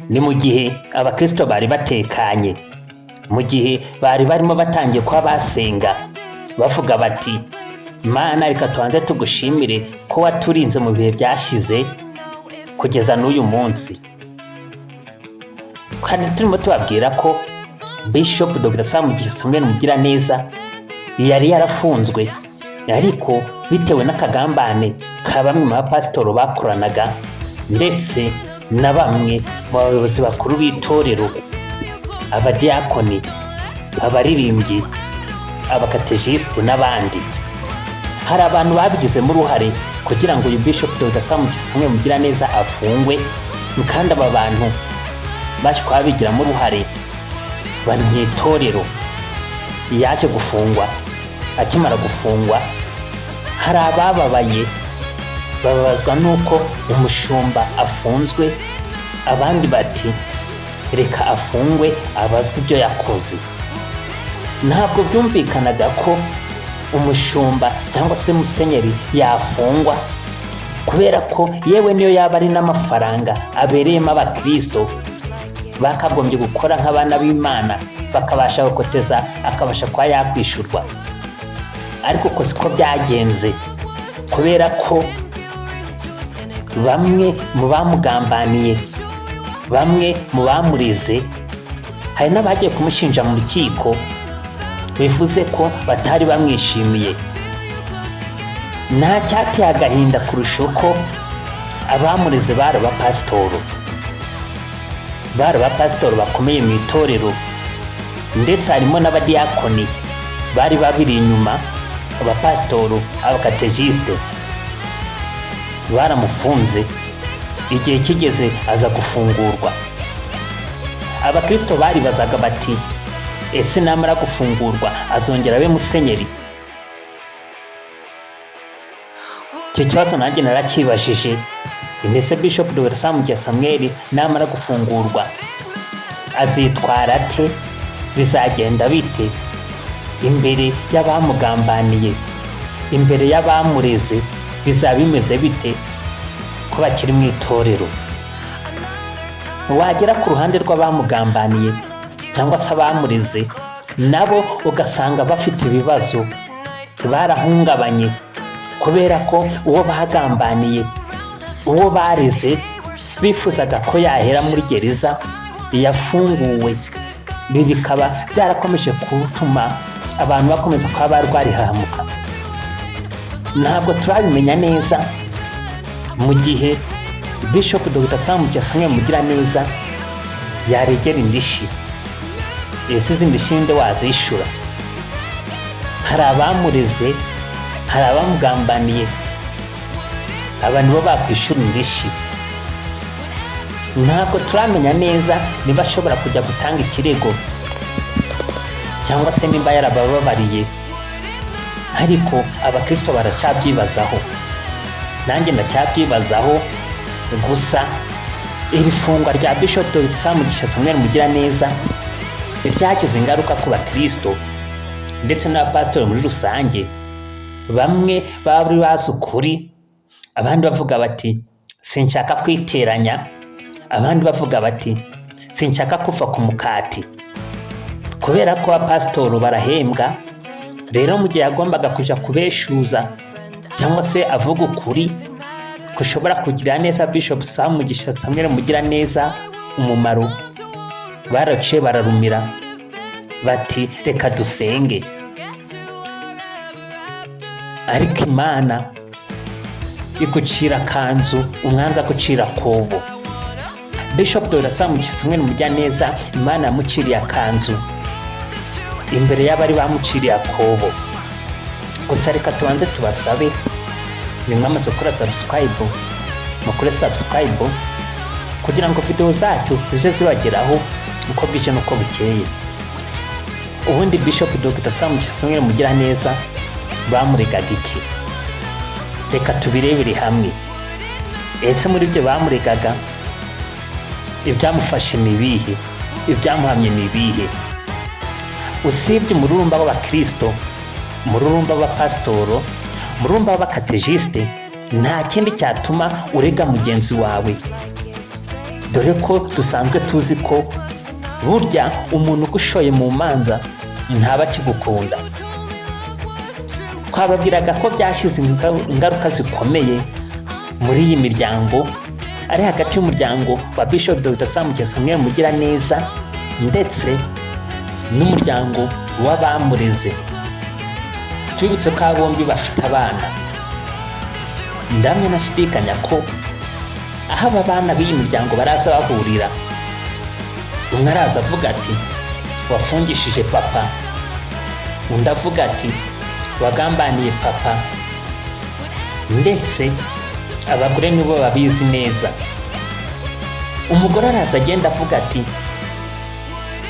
ni mu gihe abakristo bari batekanye, mu gihe bari barimo batangiye kuba basenga bavuga bati Mana reka tubanze tugushimire ko waturinze mu bihe byashize kugeza n'uyu munsi. Kandi turimo tubabwira ko Bishop Dr. Mugisha Samuel Mugiraneza yari yarafunzwe, ariko bitewe n'akagambane ka bamwe mu bapasitoro bakoranaga ndetse na bamwe mu bayobozi bakuru b'itorero, abadiyakoni, abaririmbyi, abakatejisite n'abandi, hari abantu babigizemo uruhare kugira ngo uyu Bishop Dr. Mugisha Samuel Mugiraneza afungwe, kandi aba bantu baje kubigiramo uruhare bari mu itorero. Yaje gufungwa, akimara gufungwa hari abababaye bababazwa n'uko umushumba afunzwe, abandi bati reka afungwe abazwe ibyo yakoze. Ntabwo byumvikanaga ko umushumba cyangwa se musenyeri yafungwa, kubera ko yewe niyo yaba ari n'amafaranga abereyemo abakristo bakagombye gukora nk'abana b'Imana bakabasha gukoteza akabasha kuba yakwishurwa, ariko uko siko byagenze, kubera ko bamwe mu bamugambaniye, bamwe mu bamureze, hari n'abagiye kumushinja mu rukiko, bivuze ko batari bamwishimiye. Nta cyateye agahinda kurusha uko abamureze bari abapasitoro bakomeye mu itorero, ndetse harimo n'abadiyakoni bari babiri inyuma, abapasitoro, abakatejisite. Baramufunze, igihe kigeze aza gufungurwa. Abakristo baribazaga bati ese namara gufungurwa azongera abe musenyeri? Icyo kibazo nanjye narakibajije, ndetse Bishop Dr. Mugisha Samuel namara gufungurwa azitwara ate? Bizagenda bite imbere y'abamugambaniye, imbere y'abamureze? Bizaba bimeze bite ko bakiri mu itorero? Wagera ku ruhande rw'abamugambaniye cyangwa se abamureze, nabo ugasanga bafite ibibazo, barahungabanye, kubera ko uwo bagambaniye, uwo bareze, bifuzaga ko yahera muri gereza, yafunguwe. Ibi bikaba byarakomeje gutuma abantu bakomeza kuba barwarihamuka. Ntabwo turabimenya neza mu gihe Bishop Dr. Mugisha Samuel Mugiraneza yaregera indishyi. Ese izi ndishyi nde wazishura? Hari abamureze, hari abamugambaniye, aba nibo bakwishyura indishyi. Ntabwo turamenya neza niba ashobora kujya gutanga ikirego cyangwa se nimba yarabababariye, ariko abakristo baracyabyibazaho, nanjye ndacyabyibazaho. Gusa iri fungwa rya Bishop Dr. Mugisha Samuel Mugiraneza ryagize ingaruka ku bakristo ndetse n'abapasitoro muri rusange. Bamwe bari bazi ukuri, abandi bavuga bati sinshaka kwiteranya, abandi bavuga bati sinshaka kuva ku mukati, kubera ko abapasitoro barahembwa. Rero mu gihe yagombaga kuja kubeshuza cyangwa se avuga ukuri kushobora kugira neza Bishop Mugisha Samuel Mugiraneza umumaro, baraciye bararumira bati reka dusenge. Ariko Imana igucira kanzu, umwanza gucira kobo. Bishop Dr. Mugisha Samuel Mugiraneza Imana yamuciriye akanzu imbere y'abari bamuciriye akobo. Gusa reka tubanze tubasabe, nimwamaze gukora subscribe, mukore subscribe kugira ngo video zacu zije zibageraho uko bwije n'uko bukeye. Ubundi Bishop Dr. Mugisha Samuel Mugiraneza bamuregaga iki? Reka tubirebere hamwe. Ese muri byo bamuregaga ibyamufashe ni ibihe? Ibyamuhamye ni ibihe? Usibye umururumba w'abakristo, umururumba w'abapasitoro, umururumba w'abakatejisite, nta kindi cyatuma urega mugenzi wawe. dore ko dusanzwe tuzi ko burya umuntu ugushoye mu manza ntaba akigukunda. Twababwiraga ko byashyize ingaruka zikomeye muri iyi miryango ari hagati y'umuryango wa Bishop Dr. Samuel Mugiraneza ndetse n'umuryango w'Abamureze. Twibutse ko bombi bafite abana. Ndamya nashidikanya ko aho aba bana b'iyi miryango baraza bahurira, umwe araza avuga ati wafungishije papa, undi avuga ati wagambaniye papa, ndetse abagore nibo babizi neza. Umugore araza agenda avuga ati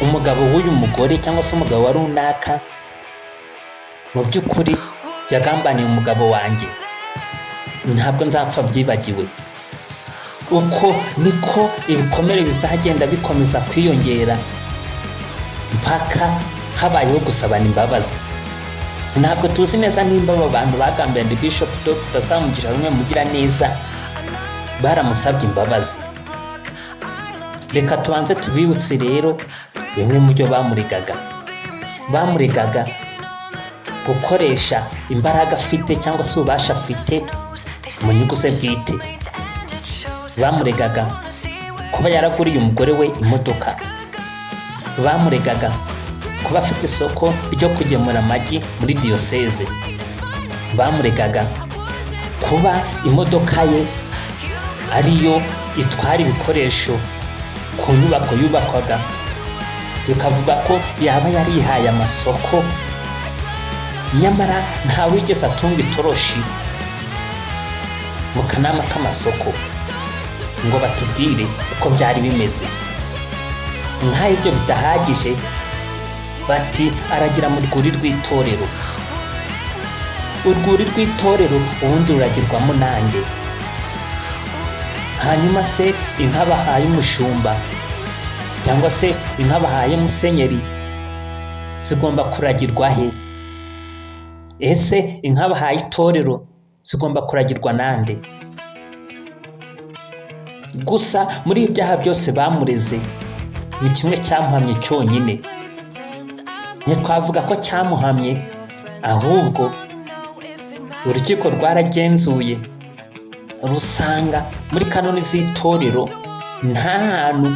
umugabo w'uyu mugore cyangwa se umugabo wa runaka mu by'ukuri yagambaniye umugabo wanjye, ntabwo nzapfa byibagiwe. Uko niko ibikomere bizagenda bikomeza kwiyongera mpaka habayeho gusabana imbabazi. Ntabwo tuzi neza nimba abo bantu bagambaniye Bishop Dr. Samuel Mugiraneza baramusabye imbabazi. Reka tubanze tubibutse rero bimwe mu byo bamuregaga. Bamuregaga gukoresha imbaraga afite cyangwa se ububasha afite mu nyungu ze bwite. Bamuregaga kuba yaraguriye umugore we imodoka. Bamuregaga kuba afite isoko ryo kugemura amagi muri Diocese. Bamuregaga kuba imodoka ye ariyo itwara ibikoresho ku nyubako yubakwaga, bikavuga ko yaba yarihaye amasoko, nyamara ntawigeze atunga itoroshi mu kanama k'amasoko ngo batubwire uko byari bimeze. Nk'aho ibyo bidahagije, bati aragira mu rwuri rw'itorero. Urwuri rw'itorero ubundi ruragirwamo nande? Hanyuma se inka bahaye umushumba cyangwa se inka bahaye musenyeri zigomba kuragirwa he? Ese inka bahaye itorero zigomba kuragirwa nande? Gusa muri ibyaha byose bamureze ni kimwe cyamuhamye cyonyine. Ntitwavuga ko cyamuhamye, ahubwo urukiko rwaragenzuye rusanga muri kanoni z'itorero nta hantu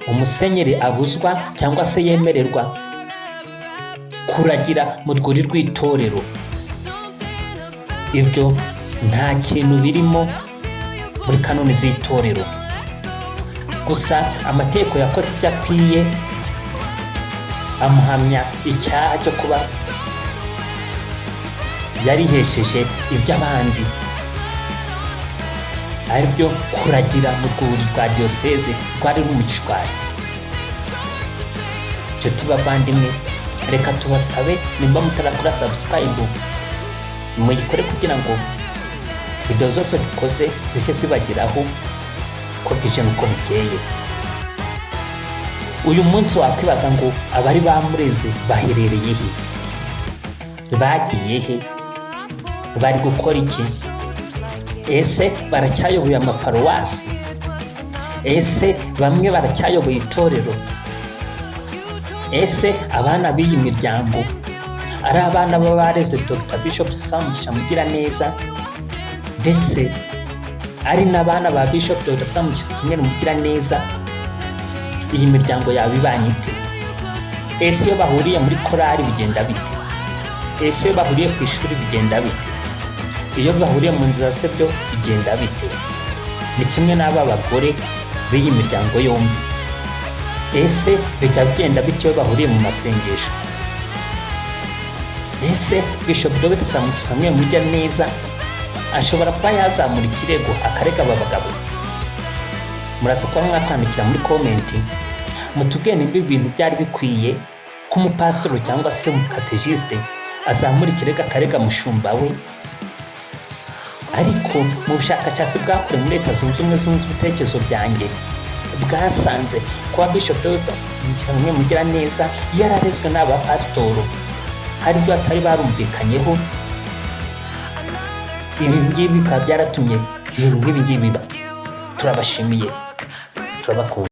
umusenyeri abuzwa cyangwa se yemererwa kuragira mu rwuri rw'itorero. Ibyo nta kintu birimo muri kanoni z'itorero. Gusa amategeko yakoze ibyo akwiye, amuhamya icyaha cyo kuba yarihesheje iby'abandi, aribyo kuragira mu rwuri rwa Diocese rwari rumugishwati. Nshuti bavandimwe, reka tubasabe nimba mutarakora subscribe muyikore kugira ngo video zose dukoze zishye zibageraho ko bwije nuko bukeye. Uyu munsi wakwibaza ngo abari bamureze baherereye he? Bagiye he? Bari gukora iki? Ese baracyayoboye amaparuwasi? Ese bamwe baracyayoboye itorero? Ese abana b'iyi miryango ari abana b'Abareze Dr. Bishop Samuel Mugiraneza ndetse ari n'abana ba Bishop Dr. Samuel Mugiraneza? Iyi miryango yaba ibanye ite? Ese iyo bahuriye muri korali bigenda bite? Ese iyo bahuriye ku ishuri bigenda bite? Iyo bahuriye mu nzira se byo bigenda bite? Ni kimwe n'aba bagore b'iyi miryango yombi. Ese bijya bigenda bite iyo bahuriye mu masengesho? Ese Bishop Dr. Samuel Mugiraneza ashobora kuba yazamura ikirego akarega aba bagabo? Murasa kuba mwatwandikira muri komenti mutubwire nimba ibintu byari bikwiye ko umupasitoro cyangwa se umukatejiste azamura ikirego akarega mushumba we. Ariko mu bushakashatsi bwakorewe muri Leta Zunze Ubumwe zunze ibitekerezo byanjye bwasanze kuba Bishop Dr. Samuel Mugiraneza yararezwe n'abapasitoro hari ibyo batari barumvikanyeho. Ibi ngibi bikaba byaratumye ibintu nk'ibi ngibi biba. Turabashimiye. turabakunda.